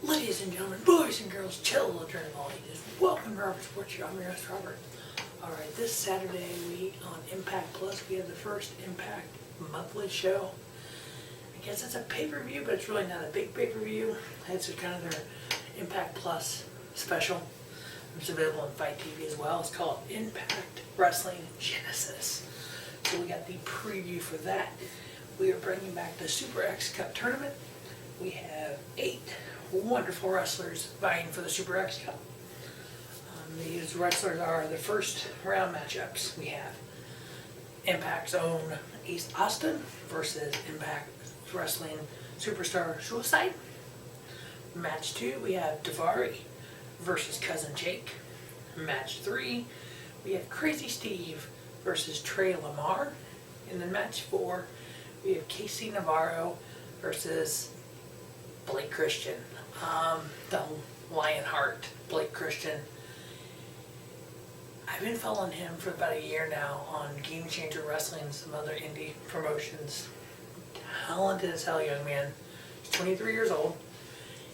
Ladies and gentlemen, boys and girls, children of all ages, welcome to Robert Sports Show. I'm your host, Robert. Alright, this Saturday week on Impact Plus, we have the first Impact monthly show. I guess it's a pay-per-view, but it's really not a big pay-per-view. It's kind of their Impact Plus special. It's available on Fight TV as well. It's called Impact Wrestling Genesis. So we got the preview for that. We are bringing back the Super X Cup tournament. We have 8 wonderful wrestlers vying for the Super X Cup. These wrestlers are the first round matchups. We have Impact's own Ace Austin versus Impact Wrestling superstar Suicide. Match 2, we have Daivari versus Cousin Jake. Match 3, we have Crazy Steve versus Lamar. And then match 4, we have Navarro versus Blake Christian. The Lionheart, Blake Christian. I've been following him for about a year now on Game Changer Wrestling and some other indie promotions. Talented as hell young man. He's 23 years old.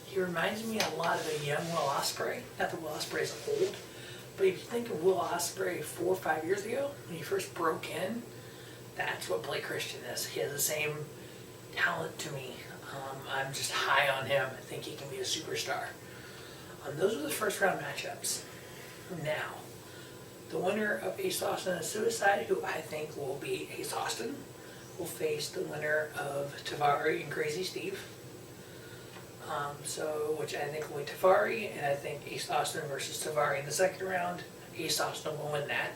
He reminds me a lot of a young Will Ospreay. Not that Will Ospreay's old, but if you think of Will Ospreay 4 or 5 years ago, when he first broke in, that's what Blake Christian is. He has the same talent to me. I'm just high on him. I think he can be a superstar. Those are the first round matchups. Now, the winner of Ace Austin and Suicide, who I think will be Ace Austin, will face the winner of Daivari and Crazy Steve. Which I think will be Daivari, and I think Ace Austin versus Daivari in the second round. Ace Austin will win that.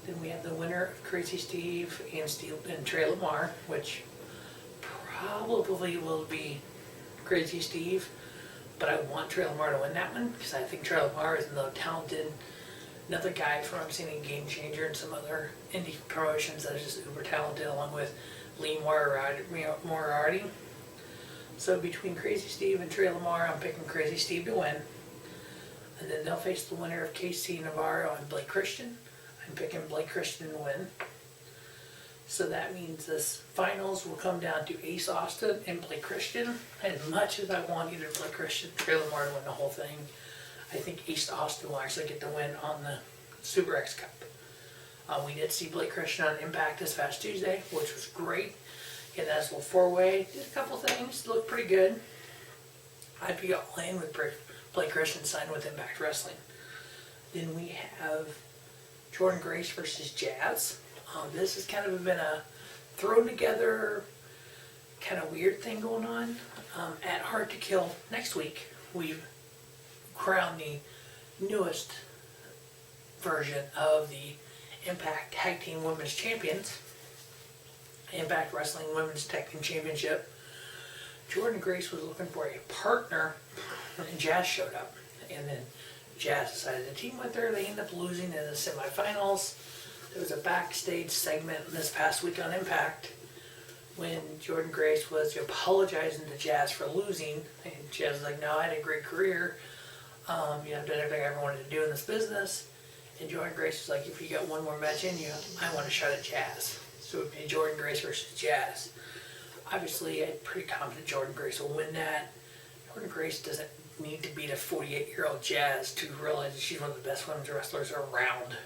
Then we have the winner of Crazy Steve and Lamar, which probably will be Crazy Steve, but I want Lamar to win that one because I think Lamar is another talented, another guy from I've seen in Game Changer and some other indie promotions that is just uber talented, along with Lee Moriarty. So between Crazy Steve and Lamar, I'm picking Crazy Steve to win. And then they'll face the winner of KC Navarro and Blake Christian. I'm picking Blake Christian to win. So that means this finals will come down to Ace Austin and Blake Christian. As much as I want either Blake Christian or Lamar to win the whole thing, I think Ace Austin will actually get the win on the Super X Cup. We did see Blake Christian on Impact this past Tuesday, which was great. He had that little 4-way, did a couple things, looked pretty good. I'd be all in with Blake Christian signed with Impact Wrestling. Then we have Jordynne Grace versus Jazz. This has kind of been a thrown together kind of weird thing going on. At Hard to Kill next week, we've crowned the newest version of the Impact Tag Team Women's Champions. Impact Wrestling Women's Tag Team Championship. Jordynne Grace was looking for a partner, and Jazz showed up. And then Jazz decided to team with her. They ended up losing in the semifinals. There was a backstage segment this past week on Impact when Jordynne Grace was apologizing to Jazz for losing. And Jazz was like, no, I had a great career. I've done everything I ever wanted to do in this business. And Jordynne Grace was like, if you got one more match in you, I want to shot at Jazz. So it would be Jordynne Grace versus Jazz. Obviously, I'm pretty confident Jordynne Grace will win that. Jordynne Grace doesn't need to beat a 48-year-old Jazz to realize that she's one of the best women's wrestlers around.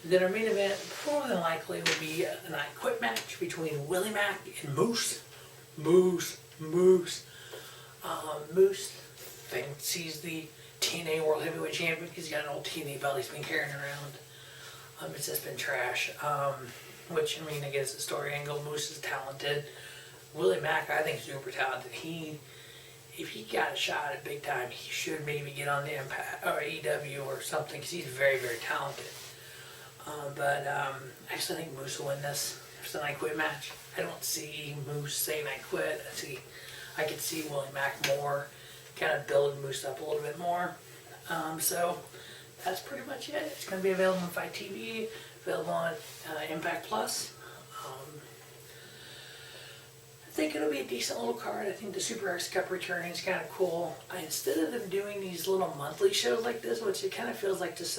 Then our main event, more than likely, will be an I Quit match between WIllie Mack and Moose. Moose thinks he's the TNA World Heavyweight Champion because he's got an old TNA belt he's been carrying around. It's just been trash. Which, I guess the story angle, Moose is talented. WIllie Mack, I think, is super talented. If he got a shot at big time, he should maybe get on the Impact or AEW or something because he's very, very talented. I still think Moose will win this. It's an I Quit match. I don't see Moose saying I quit. I could see WIllie Mack more, kind of build Moose up a little bit more. So that's pretty much it. It's going to be available on Fight TV, available on Impact Plus. I think it'll be a decent little card. I think the Super X Cup returning is kind of cool. Instead of them doing these little monthly shows like this, which it kind of feels like just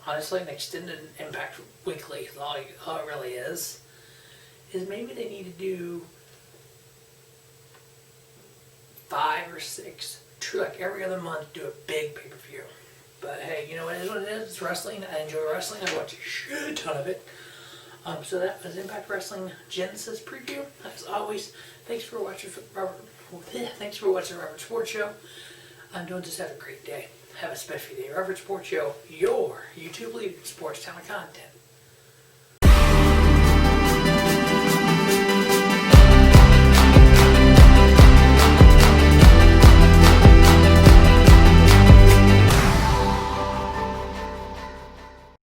honestly an extended Impact Weekly, is all it really is maybe they need to do 5 or 6, like every other month, do a big pay-per-view. But hey, you know what it is? It's wrestling. I enjoy wrestling. I watch a shit ton of it. So that was Impact Wrestling Genesis preview. As always, thanks for watching Robert Sports Show. Don't just have a great day. Have a special day. Robert Sports Show, your YouTube lead sports talent content.